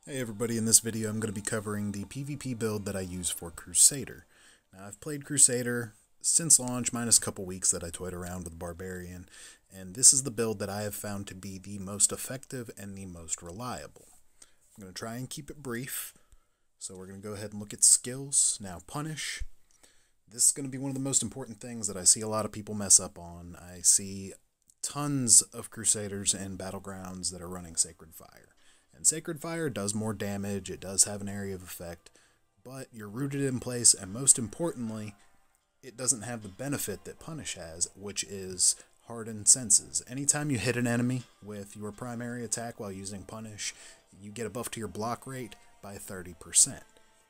Hey everybody, in this video I'm going to be covering the PvP build that I use for Crusader. Now I've played Crusader since launch, minus a couple weeks that I toyed around with Barbarian, and this is the build that I have found to be the most effective and the most reliable. I'm going to try and keep it brief, so we're going to go ahead and look at skills. Now Punish. This is going to be one of the most important things that I see a lot of people mess up on. I see tons of Crusaders in Battlegrounds that are running Sacred Fire. And Sacred Fire does more damage, it does have an area of effect, but you're rooted in place, and most importantly, it doesn't have the benefit that Punish has, which is Hardened Senses. Anytime you hit an enemy with your primary attack while using Punish, you get a buff to your block rate by 30%.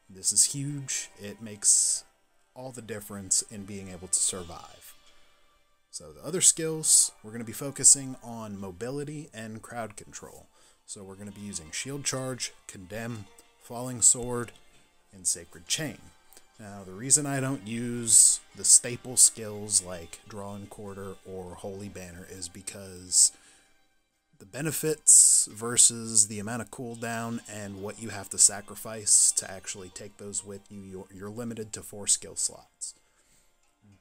This is huge. It makes all the difference in being able to survive. So the other skills, we're going to be focusing on mobility and crowd control. So we're going to be using Shield Charge, Condemn, Falling Sword, and Sacred Chain. Now the reason I don't use the staple skills like Draw and Quarter or Holy Banner is because the benefits versus the amount of cooldown and what you have to sacrifice to actually take those with you, you're limited to 4 skill slots.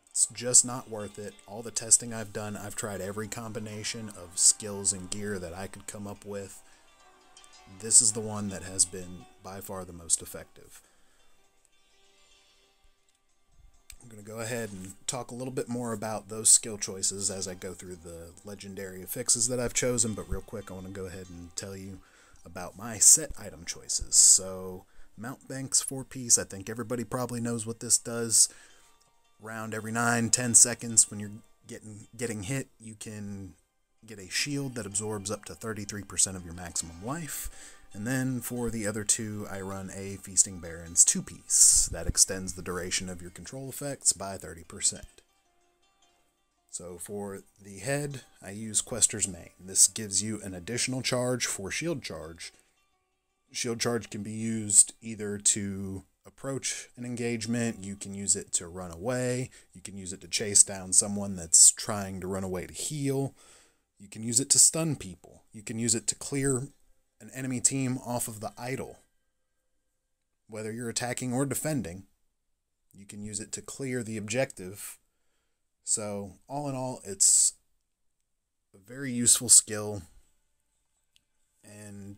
It's just not worth it. All the testing I've done, I've tried every combination of skills and gear that I could come up with. This is the one that has been by far the most effective. I'm going to go ahead and talk a little bit more about those skill choices as I go through the legendary affixes that I've chosen, but real quick I want to go ahead and tell you about my set item choices. So Mount Bank's 4-piece, I think everybody probably knows what this does. Round every 9-10 seconds when you're getting hit, you can get a shield that absorbs up to 33% of your maximum life. And then for the other two, I run a Feasting Baron's 2-piece that extends the duration of your control effects by 30%. So for the head, I use Quester's Mane. This gives you an additional charge for Shield Charge. Shield Charge can be used either to approach an engagement, you can use it to run away, you can use it to chase down someone that's trying to run away to heal. You can use it to stun people. You can use it to clear an enemy team off of the idol. Whether you're attacking or defending, you can use it to clear the objective. So, all in all, it's a very useful skill and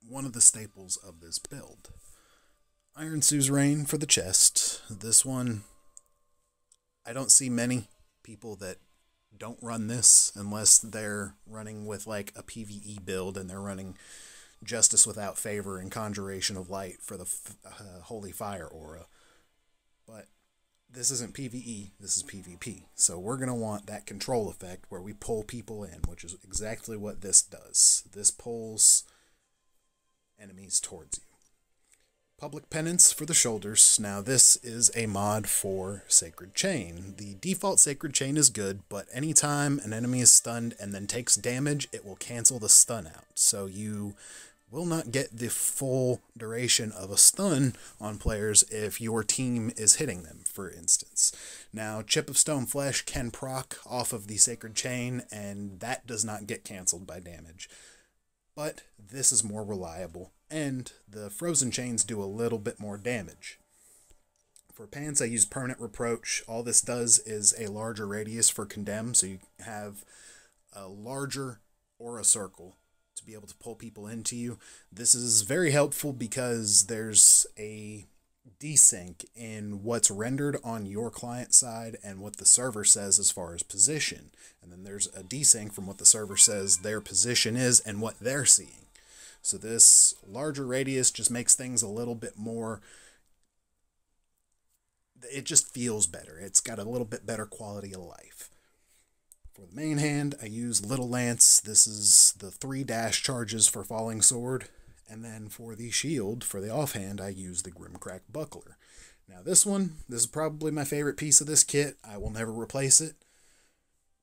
one of the staples of this build. Iron Suzerain for the chest. This one, I don't see many people that don't run this unless they're running with like a PvE build and they're running Justice Without Favor and Conjuration of Light for the Holy Fire aura. But this isn't PvE, this is PvP. So we're going to want that control effect where we pull people in, which is exactly what this does. This pulls enemies towards you. Public Penance for the shoulders. Now this is a mod for Sacred Chain. The default Sacred Chain is good, but anytime an enemy is stunned and then takes damage, it will cancel the stun out. So you will not get the full duration of a stun on players if your team is hitting them, for instance. Now Chip of Stone Flesh can proc off of the Sacred Chain, and that does not get canceled by damage. But this is more reliable, and the Frozen Chains do a little bit more damage. For pants, I use Permanent Reproach. All this does is a larger radius for Condemn, so you have a larger aura circle to be able to pull people into you. This is very helpful because there's a desync in what's rendered on your client side and what the server says as far as position. And then there's a desync from what the server says their position is and what they're seeing. So this larger radius just makes things a little bit more, it just feels better. It's got a little bit better quality of life. For the main hand, I use Little Lance. This is the 3 dash charges for Falling Sword. And then for the shield, for the offhand, I use the Grimcrack Buckler. Now this is probably my favorite piece of this kit. I will never replace it,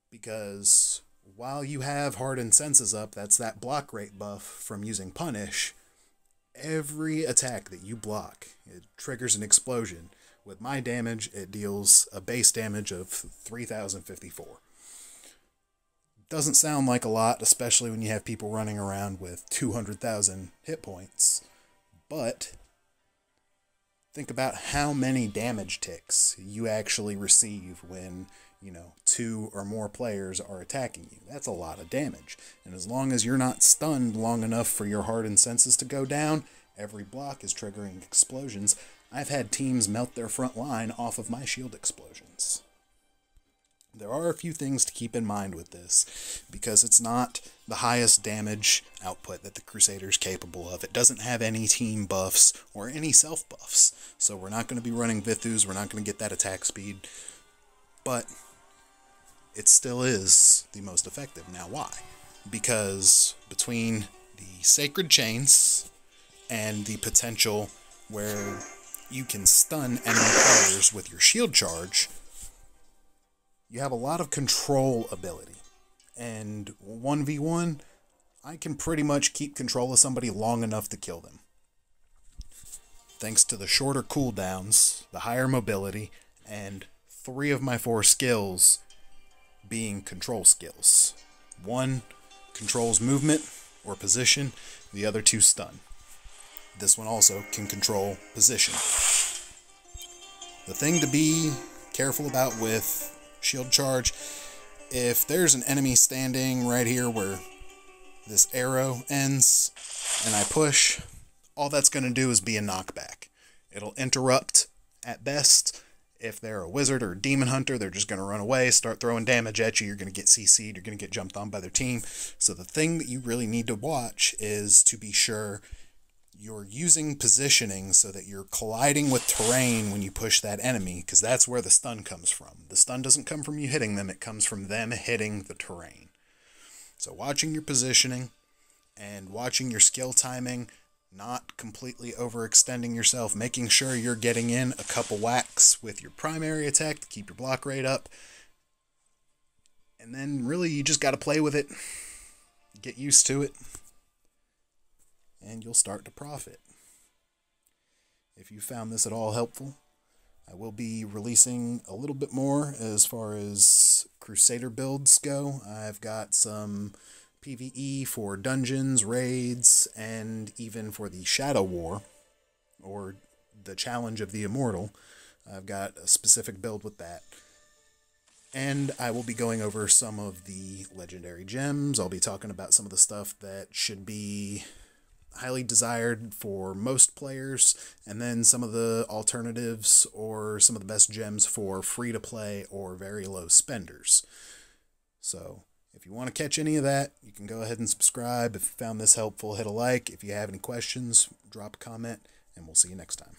because while you have Hardened Senses up, that's that block rate buff from using Punish, every attack that you block, it triggers an explosion. With my damage, it deals a base damage of 3054. Doesn't sound like a lot, especially when you have people running around with 200,000 hit points. But think about how many damage ticks you actually receive when, 2 or more players are attacking you. That's a lot of damage. And as long as you're not stunned long enough for your hardened senses to go down, every block is triggering explosions. I've had teams melt their front line off of my shield explosions. There are a few things to keep in mind with this, because it's not the highest damage output that the Crusader's capable of. It doesn't have any team buffs or any self buffs, so we're not going to be running Vithus, we're not going to get that attack speed, but it still is the most effective. Now why? Because between the Sacred Chains and the potential where you can stun enemy players with your shield charge, you have a lot of control ability. And 1v1, I can pretty much keep control of somebody long enough to kill them. Thanks to the shorter cooldowns, the higher mobility, and 3 of my 4 skills being control skills. 1 controls movement or position, the other 2 stun. This one also can control position. The thing to be careful about with shield charge, if there's an enemy standing right here where this arrow ends and I push, all that's going to do is be a knockback. It'll interrupt at best. If they're a wizard or a demon hunter, they're just going to run away, start throwing damage at you, you're going to get CC'd, you're going to get jumped on by their team. So the thing that you really need to watch is to be sure you're using positioning so that you're colliding with terrain when you push that enemy, because that's where the stun comes from. The stun doesn't come from you hitting them, it comes from them hitting the terrain. So watching your positioning and watching your skill timing, not completely overextending yourself, making sure you're getting in a couple whacks with your primary attack to keep your block rate up. And then really you just got to play with it, get used to it, and you'll start to profit. If you found this at all helpful, I will be releasing a little bit more as far as Crusader builds go. I've got some PvE for dungeons, raids, and even for the Shadow War, or the Challenge of the Immortal. I've got a specific build with that. And I will be going over some of the legendary gems. I'll be talking about some of the stuff that should be highly desired for most players, and then some of the alternatives or some of the best gems for free-to-play or very low spenders. So if you want to catch any of that, you can go ahead and subscribe. If you found this helpful, hit a like. If you have any questions, drop a comment, and we'll see you next time.